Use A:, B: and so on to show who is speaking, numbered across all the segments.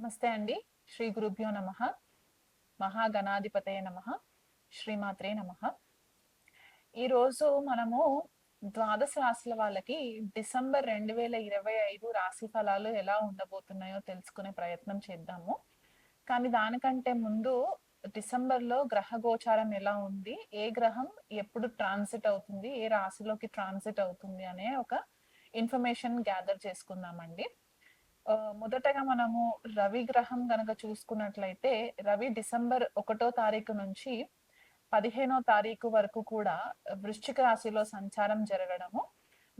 A: నమస్తే అండి. శ్రీ గురుభ్యో నమః. మహాగణాధిపతయ నమః. శ్రీమాత్రే నమః. ఈరోజు మనము ద్వాదశ రాశుల వాళ్ళకి డిసెంబర్ 2025 రాశి ఫలాలు ఎలా ఉండబోతున్నాయో తెలుసుకునే ప్రయత్నం చేద్దాము. కానీ దానికంటే ముందు డిసెంబర్‌లో గ్రహ గోచారం ఎలా ఉంది? ఏ గ్రహం ఎప్పుడు ట్రాన్సిట్ అవుతుంది? ఏ రాశిలోకి ట్రాన్సిట్ అవుతుంది అనే ఒక ఇన్ఫర్మేషన్ గ్యాదర్ చేసుకుందామండి. మొదటగా మనము రవి గ్రహం గనక చూసుకున్నట్లయితే రవి డిసెంబర్ 1 తారీఖు నుంచి 15 తారీఖు వరకు కూడా వృశ్చిక రాశిలో సంచారం జరగడము.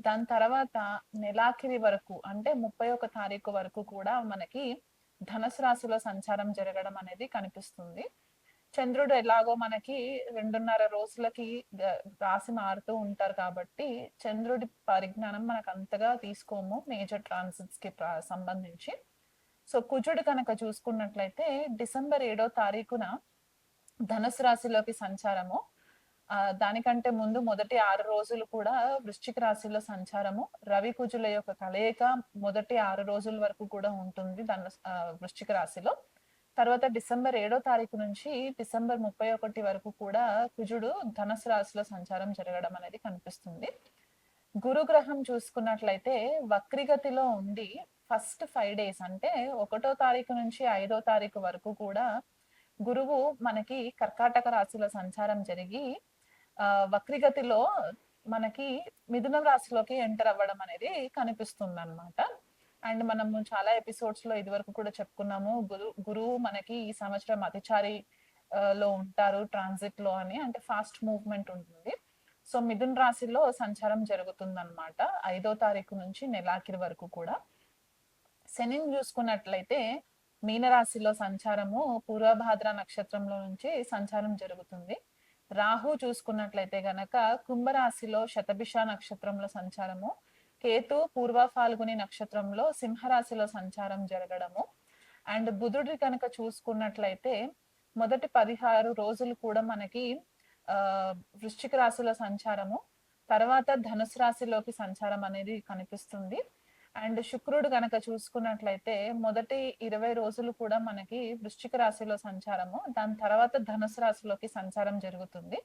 A: దాని తర్వాత నెలాఖరి వరకు అంటే 31 తారీఖు వరకు కూడా మనకి ధనుసు రాశిలో సంచారం జరగడం అనేది కనిపిస్తుంది. చంద్రుడు ఎలాగో మనకి 2.5 రోజులకి రాశి మారుతూ ఉంటారు కాబట్టి చంద్రుడి పరిజ్ఞానం మనకు అంతగా తీసుకోము మేజర్ ట్రాన్సిట్స్ కి సంబంధించి. సో కుజుడు కనుక చూసుకున్నట్లయితే డిసెంబర్ 7 తారీఖున ధనుసు రాశిలోకి సంచారము. దానికంటే ముందు మొదటి 6 రోజులు కూడా వృశ్చిక రాశిలో సంచారము. రవి కుజుల యొక్క కలయిక మొదటి 6 రోజుల వరకు కూడా ఉంటుంది వృశ్చిక రాశిలో. తర్వాత డిసెంబర్ 7 తారీఖు నుంచి డిసెంబర్ 31 వరకు కూడా కుజుడు ధనుసు రాశిలో సంచారం జరగడం అనేది కనిపిస్తుంది. గురుగ్రహం చూసుకున్నట్లయితే వక్రిగతిలో ఉండి ఫస్ట్ 5 డేస్ అంటే 1 తారీఖు నుంచి 5 తారీఖు వరకు కూడా గురువు మనకి కర్కాటక రాశిలో సంచారం జరిగి వక్రిగతిలో మనకి మిథున రాశిలోకి ఎంటర్ అవ్వడం అనేది కనిపిస్తుంది అనమాట. అండ్ మనము చాలా ఎపిసోడ్స్ లో ఇది వరకు కూడా చెప్పుకున్నాము గురువు మనకి ఈ సంవత్సరం అతిచారి లో ఉంటారు ట్రాన్సిట్ లో అని, అంటే ఫాస్ట్ మూవ్మెంట్ ఉంటుంది. సో మిథున రాశిలో సంచారం జరుగుతుంది అనమాట 5 తారీఖు నుంచి నెలాఖరి వరకు కూడా. శనిని చూసుకున్నట్లయితే మీనరాశిలో సంచారము పూర్వభాద్ర నక్షత్రంలో నుంచి సంచారం జరుగుతుంది. రాహు చూసుకున్నట్లయితే గనక కుంభరాశిలో శతభిష నక్షత్రంలో సంచారము, కేతు పూర్వ ఫాల్గుని నక్షత్రంలో సింహరాశిలో సంచారం జరగడము. అండ్ బుధుడి కనుక చూసుకున్నట్లయితే మొదటి 16 రోజులు కూడా మనకి వృశ్చిక రాశిలో సంచారము, తర్వాత ధనుసు రాశిలోకి సంచారం అనేది కనిపిస్తుంది. అండ్ శుక్రుడు గనక చూసుకున్నట్లయితే మొదటి 20 రోజులు కూడా మనకి వృశ్చిక రాశిలో సంచారము, దాని తర్వాత ధనుసు రాశిలోకి సంచారం జరుగుతుంది.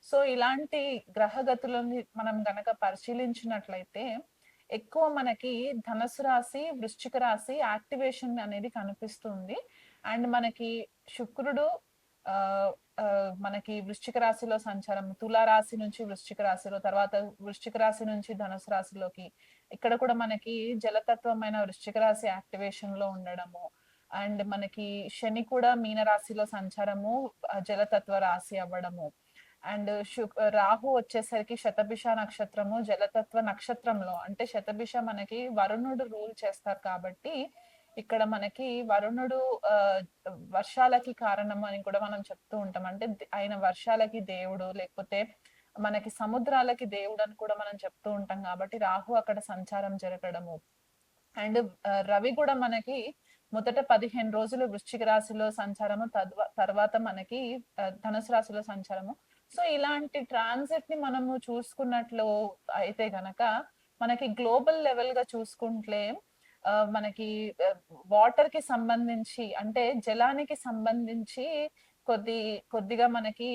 A: సో ఇలాంటి గ్రహగతులని మనం గనక పరిశీలించినట్లయితే ఎక్కువ మనకి ధనుసు రాశి వృశ్చిక రాశి యాక్టివేషన్ అనేది కనిపిస్తుంది. అండ్ మనకి శుక్రుడు మనకి వృశ్చిక రాశిలో సంచారం, తులా రాశి నుంచి వృశ్చిక రాశిలో, తర్వాత వృశ్చిక రాశి నుంచి ధనుసు రాశిలోకి, ఇక్కడ కూడా మనకి జలతత్వమైన వృశ్చిక రాశి యాక్టివేషన్ లో ఉండడము. అండ్ మనకి శని కూడా మీన రాశిలో సంచారము జలతత్వ రాశి అవ్వడము. అండ్ రాహు వచ్చేసరికి శతభిష నక్షత్రము జలతత్వ నక్షత్రంలో, అంటే శతభిష మనకి వరుణుడు రూల్ చేస్తారు కాబట్టి ఇక్కడ మనకి వరుణుడు వర్షాలకి కారణం అని కూడా మనం చెప్తూ ఉంటాం. అంటే ఆయన వర్షాలకి దేవుడు, లేకపోతే మనకి సముద్రాలకి దేవుడు అని కూడా మనం చెప్తూ ఉంటాం కాబట్టి రాహు అక్కడ సంచారం జరగడము. అండ్ రవి కూడా మనకి మొదట 15 రోజులు వృశ్చిక రాశిలో సంచారము, తర్వాత మనకి ధనుసు రాశిలో సంచారము. సో ఇలాంటి ట్రాన్సిట్ ని మనము చూసుకున్నట్లు అయితే గనక మనకి గ్లోబల్ లెవెల్ గా చూసుకుంటే మనకి వాటర్ కి సంబంధించి, అంటే జలానికి సంబంధించి కొద్దిగా మనకి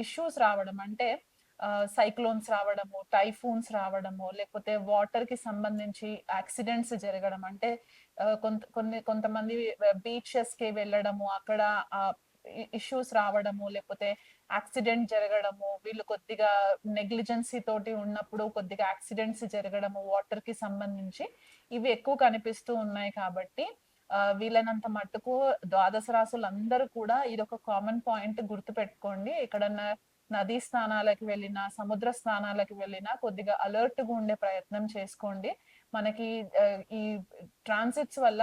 A: ఇష్యూస్ రావడం, అంటే సైక్లోన్స్ రావడము, టైఫూన్స్ రావడము, లేకపోతే వాటర్ కి సంబంధించి యాక్సిడెంట్స్ జరగడం, అంటే కొంతమంది బీచెస్ కి వెళ్ళడము, అక్కడ ఇష్యూస్ రావడము, లేకపోతే యాక్సిడెంట్ జరగడము, వీళ్ళు కొద్దిగా నెగ్లిజెన్సీ తోటి ఉన్నప్పుడు కొద్దిగా యాక్సిడెంట్స్ జరగడము వాటర్ కి సంబంధించి ఇవి ఎక్కువ కనిపిస్తూ ఉన్నాయి. కాబట్టి వీళ్ళనంత మట్టుకు ద్వాదశ రాశులు అందరూ కూడా ఇదొక కామన్ పాయింట్ గుర్తు పెట్టుకోండి. ఎక్కడన్నా నదీ స్థానాలకు వెళ్ళినా, సముద్ర స్థానాలకు వెళ్ళినా కొద్దిగా అలర్ట్ గా ఉండే ప్రయత్నం చేసుకోండి. మనకి ఈ ట్రాన్సిట్స్ వల్ల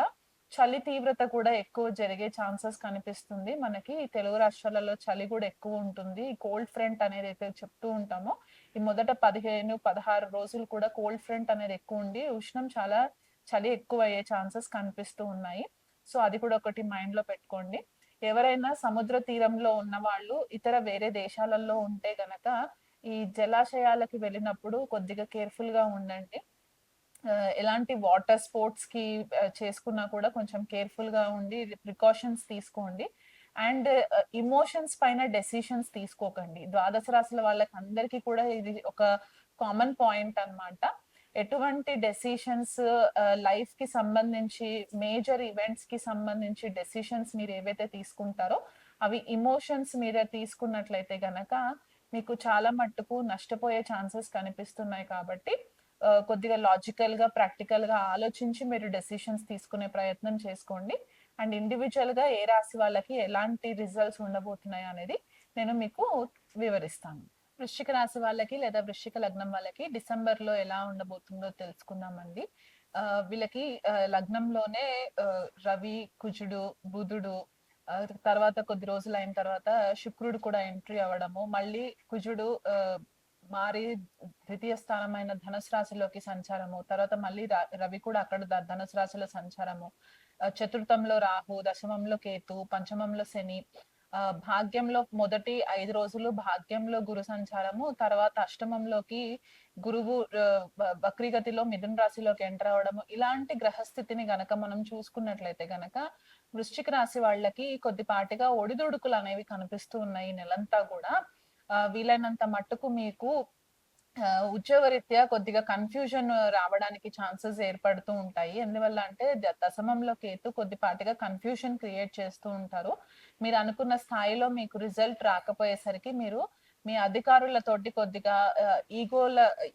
A: చలి తీవ్రత కూడా ఎక్కువ జరిగే ఛాన్సెస్ కనిపిస్తుంది. మనకి తెలుగు రాష్ట్రాలలో చలి కూడా ఎక్కువ ఉంటుంది. కోల్డ్ ఫ్రంట్ అనేది అయితే చెప్తూ ఉంటామో, ఈ మొదట 15-16 రోజులు కూడా కోల్డ్ ఫ్రంట్ అనేది ఎక్కువ ఉండి ఉష్ణం చాలా చలి ఎక్కువ అయ్యే ఛాన్సెస్ కనిపిస్తూ ఉన్నాయి. సో అది కూడా ఒకటి మైండ్ లో పెట్టుకోండి. ఎవరైనా సముద్ర తీరంలో ఉన్న వాళ్ళు ఇతర వేరే దేశాలలో ఉంటే గనక ఈ జలాశయాలకి వెళ్ళినప్పుడు కొద్దిగా కేర్ఫుల్ గా ఉండండి. ఎలాంటి వాటర్ స్పోర్ట్స్‌కి చేసుకున్నా కూడా కొంచెం కేర్‌ఫుల్‌గా ఉండి ప్రికాషన్స్ తీసుకోండి. అండ్ ఎమోషన్స్ పైన డెసిషన్స్ తీసుకోకండి. ద్వాదశ రాశుల వాళ్ళకందరికీ కూడా ఇది ఒక కామన్ పాయింట్ అన్నమాట. ఎటువంటి డెసిషన్స్ లైఫ్‌కి సంబంధించి మేజర్ ఈవెంట్స్‌కి సంబంధించి డెసిషన్స్ మీరేవైతే తీసుకుంటారో అవి ఎమోషన్స్ మీద తీసుకున్నట్లయితే గనక మీకు చాలా మట్టుకు నష్టపోయే ఛాన్సెస్ కనిపిస్తున్నాయి కాబట్టి కొద్దిగా లాజికల్‌గా, ప్రాక్టికల్‌గా ఆలోచించి మీరు డెసిషన్స్ తీసుకునే ప్రయత్నం చేసుకోండి. అండ్ ఇండివిడ్యువల్‌గా ఏ రాశి వాళ్ళకి ఎలాంటి రిజల్ట్స్ ఉండబోతున్నాయి అనేది నేను మీకు వివరిస్తాను. వృశ్చిక రాశి వాళ్ళకి లేదా వృశ్చిక లగ్నం వాళ్ళకి డిసెంబర్‌లో ఎలా ఉండబోతుందో తెలుసుకుందామండి. వీళ్ళకి లగ్నంలోనే రవి, కుజుడు, బుధుడు తర్వాత కొద్ది రోజులయిన తర్వాత శుక్రుడు కూడా ఎంట్రీ అవ్వడము, మళ్ళీ కుజుడు మారి ద్వితీయ స్థానమైన ధనుసు రాశిలోకి సంచారము, తర్వాత మళ్ళీ రవి కూడా అక్కడ ధనుసు రాశిలో సంచారము, చతుర్థంలో రాహు, దశమంలో కేతు, పంచమంలో శని, భాగ్యంలో మొదటి 5 రోజులు భాగ్యంలో గురు సంచారము, తర్వాత అష్టమంలోకి గురువు వక్రీగతిలో మిథున రాశిలోకి ఎంటర్ అవ్వడము. ఇలాంటి గ్రహస్థితిని గనక మనం చూసుకున్నట్లయితే గనక వృశ్చిక రాశి వాళ్ళకి కొద్దిపాటిగా ఒడిదుడుకులు అనేవి కనిపిస్తూ ఉన్నాయి ఈ నెలంతా కూడా. వీలైనంత మట్టుకు మీకు ఉద్యోగరీత్యా కొద్దిగా కన్ఫ్యూజన్ రావడానికి ఛాన్సెస్ ఏర్పడుతూ ఉంటాయి. ఎందువల్ల అంటే దశమంలో కేతు కొద్దిపాటిగా కన్ఫ్యూజన్ క్రియేట్ చేస్తూ ఉంటారు. మీరు అనుకున్న స్థాయిలో మీకు రిజల్ట్ రాకపోయేసరికి మీరు మీ అధికారులతోటి కొద్దిగా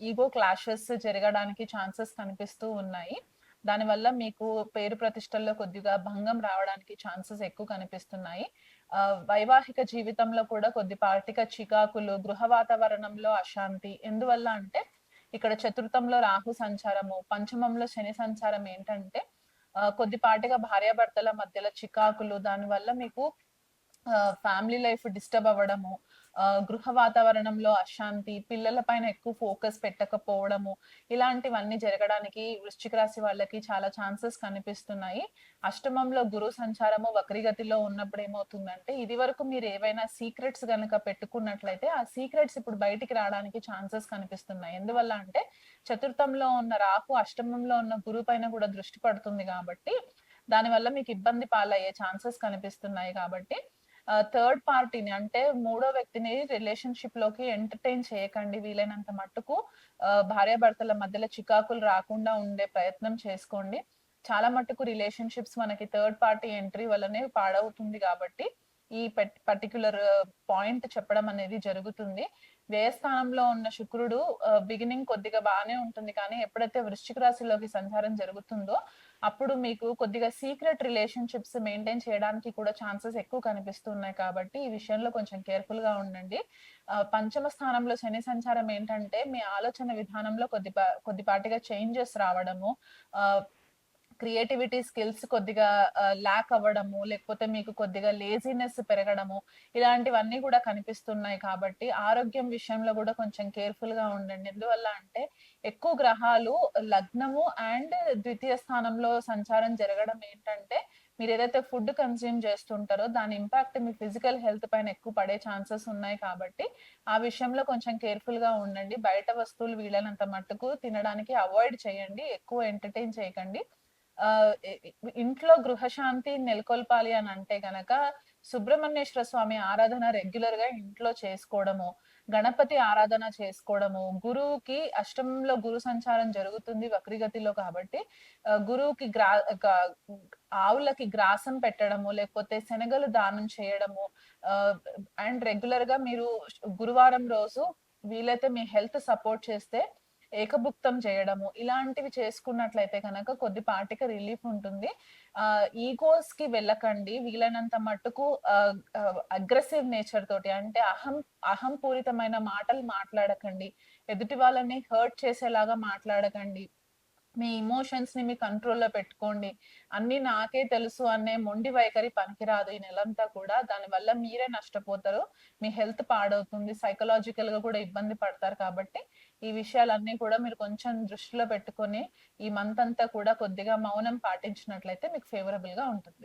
A: ఈగో క్లాషెస్ జరగడానికి ఛాన్సెస్ కనిపిస్తూ ఉన్నాయి. దానివల్ల మీకు పేరు ప్రతిష్టల్లో కొద్దిగా భంగం రావడానికి ఛాన్సెస్ ఎక్కువ కనిపిస్తున్నాయి. వైవాహిక జీవితంలో కూడా కొద్దిపాటిగా చికాకులు, గృహ వాతావరణంలో అశాంతి. ఎందువల్ల అంటే ఇక్కడ చతుర్థంలో రాహు సంచారము, పంచమంలో శని సంచారం ఏంటంటే కొద్దిపాటిగా భార్యాభర్తల మధ్యలో చికాకులు, దానివల్ల మీకు ఫ్యామిలీ లైఫ్ డిస్టర్బ్ అవ్వడము, గృహ వాతావరణంలో అశాంతి, పిల్లల పైన ఎక్కువ ఫోకస్ పెట్టకపోవడము, ఇలాంటివన్నీ జరగడానికి వృశ్చిక రాశి వాళ్ళకి చాలా ఛాన్సెస్ కనిపిస్తున్నాయి. అష్టమంలో గురు సంచారము వక్రీగతిలో ఉన్నప్పుడు ఏమవుతుందంటే ఇది వరకు మీరు ఏవైనా సీక్రెట్స్ గనక పెట్టుకున్నట్లయితే ఆ సీక్రెట్స్ ఇప్పుడు బయటికి రావడానికి ఛాన్సెస్ కనిపిస్తున్నాయి. ఎందువల్ల అంటే చతుర్థంలో ఉన్న రాహు అష్టమంలో ఉన్న గురు పైన కూడా దృష్టి పడుతుంది కాబట్టి దానివల్ల మీకు ఇబ్బంది పాలయ్యే ఛాన్సెస్ కనిపిస్తున్నాయి కాబట్టి థర్డ్ పార్టీని అంటే మూడో వ్యక్తిని రిలేషన్షిప్ లోకి ఎంటర్టైన్ చేయకండి. వీలైనంత మట్టుకు భార్యాభర్తల మధ్యలో చికాకులు రాకుండా ఉండే ప్రయత్నం చేసుకోండి. చాలా మట్టుకు రిలేషన్షిప్స్ మనకి థర్డ్ పార్టీ ఎంట్రీ వల్లనే పాడవుతుంది కాబట్టి ఈ పర్టిక్యులర్ పాయింట్ చెప్పడం అనేది జరుగుతుంది. వ్యయస్థానంలో ఉన్న శుక్రుడు బిగినింగ్ కొద్దిగా బాగానే ఉంటుంది కానీ ఎప్పుడైతే వృశ్చిక రాశిలోకి సంచారం జరుగుతుందో అప్పుడు మీకు కొద్దిగా సీక్రెట్ రిలేషన్షిప్స్ మెయింటైన్ చేయడానికి కూడా ఛాన్సెస్ ఎక్కువ కనిపిస్తున్నాయి కాబట్టి ఈ విషయంలో కొంచెం కేర్ఫుల్ గా ఉండండి. పంచమ స్థానంలో శని సంచారం ఏంటంటే మీ ఆలోచన విధానంలో కొద్దిపాటిగా చేంజెస్ రావడము, క్రియేటివిటీ స్కిల్స్ కొద్దిగా ల్యాక్ అవ్వడము, లేకపోతే మీకు కొద్దిగా లేజినెస్ పెరగడము, ఇలాంటివన్నీ కూడా కనిపిస్తున్నాయి కాబట్టి ఆరోగ్యం విషయంలో కూడా కొంచెం కేర్ఫుల్ గా ఉండండి. ఎందువల్ల అంటే ఎక్కువ గ్రహాలు లగ్నము అండ్ ద్వితీయ స్థానంలో సంచారం జరగడం ఏంటంటే మీరు ఏదైతే ఫుడ్ కన్స్యూమ్ చేస్తుంటారో దాని ఇంపాక్ట్ మీ ఫిజికల్ హెల్త్ పైన ఎక్కువ పడే ఛాన్సెస్ ఉన్నాయి కాబట్టి ఆ విషయంలో కొంచెం కేర్ఫుల్ గా ఉండండి. బయట వస్తువులు వీలైనంత మట్టుకు తినడానికి అవాయిడ్ చేయండి, ఎక్కువ ఎంటర్టైన్ చేయకండి. ఇంట్లో గృహశాంతి నెలకొల్పాలి అని అంటే గనక సుబ్రహ్మణ్యేశ్వర స్వామి ఆరాధన రెగ్యులర్ గా ఇంట్లో చేసుకోవడము, గణపతి ఆరాధన చేసుకోవడము, గురువుకి అష్టమంలో గురు సంచారం జరుగుతుంది వక్రీగతిలో కాబట్టి గురువుకి ఆవులకి గ్రాసం పెట్టడము, లేకపోతే శనగలు దానం చేయడము, అండ్ రెగ్యులర్ గా మీరు గురువారం రోజు వీలైతే మీ హెల్త్ సపోర్ట్ చేస్తే ఏకభుక్తం చేయడము, ఇలాంటివి చేసుకున్నట్లయితే కనుక కొద్దిపాటికి రిలీఫ్ ఉంటుంది. ఈగోస్ కి వెళ్ళకండి. వీలైనంత మట్టుకు అగ్రెసివ్ నేచర్ తోటి అంటే అహం పూరితమైన మాటలు మాట్లాడకండి. ఎదుటి వాళ్ళని హర్ట్ చేసేలాగా మాట్లాడకండి. మీ ఎమోషన్స్ ని మీ కంట్రోల్లో పెట్టుకోండి. అన్ని నాకే తెలుసు అనే మొండి వైఖరి పనికిరాదు ఈ నెలంతా కూడా. దానివల్ల మీరే నష్టపోతారు. మీ హెల్త్ పాడవుతుంది. సైకలాజికల్ గా కూడా ఇబ్బంది పడతారు కాబట్టి ఈ విషయాలన్నీ కూడా మీరు కొంచెం దృష్టిలో పెట్టుకొని ఈ మంత్ అంతా కూడా కొద్దిగా మౌనం పాటించినట్లయితే మీకు ఫేవరబుల్ గా ఉంటుంది.